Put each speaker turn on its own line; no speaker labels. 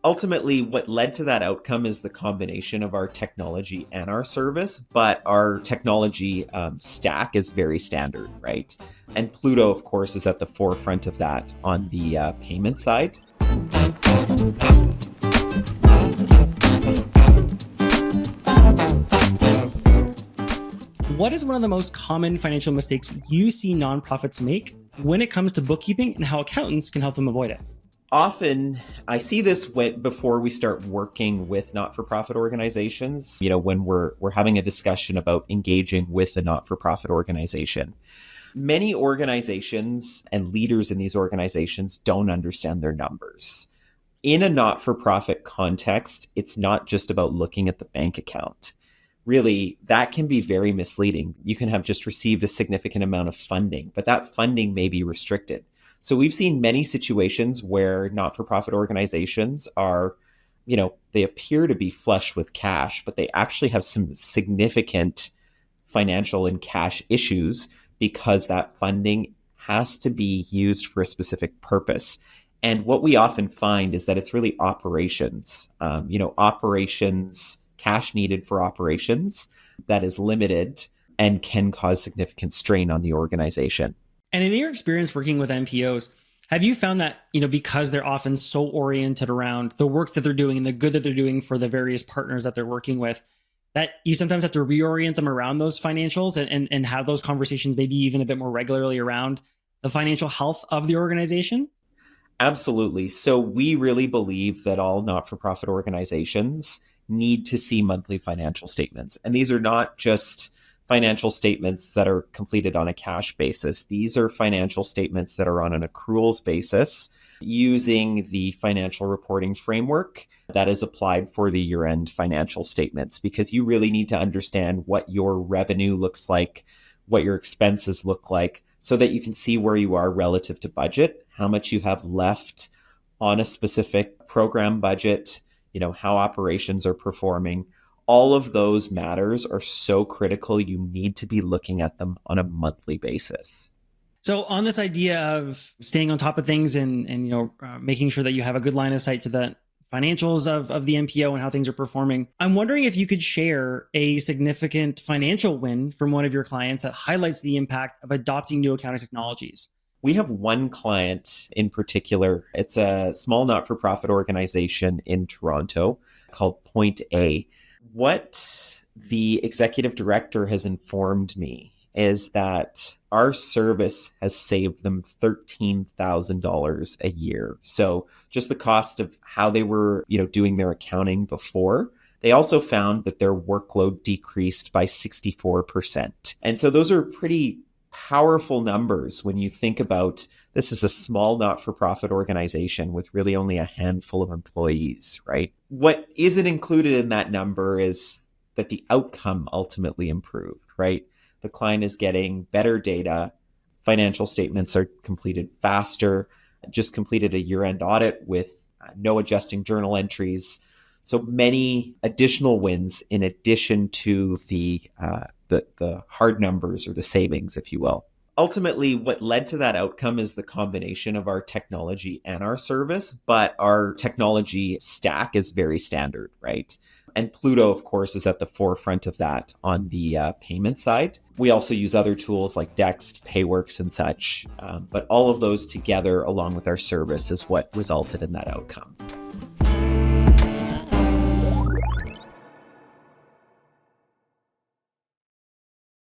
Ultimately, what led to that outcome is the combination of our technology and our service, but our technology stack is very standard, right? And Plooto, of course, is at the forefront of that on the payment side.
What is one of the most common financial mistakes you see nonprofits make when it comes to bookkeeping, and how accountants can help them avoid it?
Often, I see this before we start working with not-for-profit organizations, when we're having a discussion about engaging with a not-for-profit organization. Many organizations and leaders in these organizations don't understand their numbers. In a not-for-profit context, it's not just about looking at the bank account. Really, that can be very misleading. You can have just received a significant amount of funding, but that funding may be restricted. So we've seen many situations where not-for-profit organizations are, they appear to be flush with cash, but they actually have some significant financial and cash issues because that funding has to be used for a specific purpose. And what we often find is that it's really operations, operations, cash needed for operations that is limited and can cause significant strain on the organization.
And in your experience working with NPOs, have you found that, because they're often so oriented around the work that they're doing and the good that they're doing for the various partners that they're working with, that you sometimes have to reorient them around those financials and have those conversations maybe even a bit more regularly around the financial health of the organization?
Absolutely. So we really believe that all not-for-profit organizations need to see monthly financial statements. And these are not just financial statements that are completed on a cash basis. These are financial statements that are on an accruals basis using the financial reporting framework that is applied for the year-end financial statements, because you really need to understand what your revenue looks like, what your expenses look like, so that you can see where you are relative to budget, how much you have left on a specific program budget, how operations are performing. All of those matters are so critical. You need to be looking at them on a monthly basis.
So on this idea of staying on top of things and making sure that you have a good line of sight to the financials of the NPO and how things are performing, I'm wondering if you could share a significant financial win from one of your clients that highlights the impact of adopting new accounting technologies.
We have one client in particular. It's a small not-for-profit organization in Toronto called Point A. What the executive director has informed me is that our service has saved them $13,000 a year. So just the cost of how they were, doing their accounting before. They also found that their workload decreased by 64%. And so those are pretty powerful numbers when you think about this is a small not-for-profit organization with really only a handful of employees, right? What isn't included in that number is that the outcome ultimately improved, right? The client is getting better data. Financial statements are completed faster. Just completed a year-end audit with no adjusting journal entries. So many additional wins in addition to the hard numbers or the savings, if you will. Ultimately, what led to that outcome is the combination of our technology and our service, but our technology stack is very standard, right? And Plooto, of course, is at the forefront of that on the payment side. We also use other tools like Dext, Payworks, and such. But all of those together, along with our service, is what resulted in that outcome.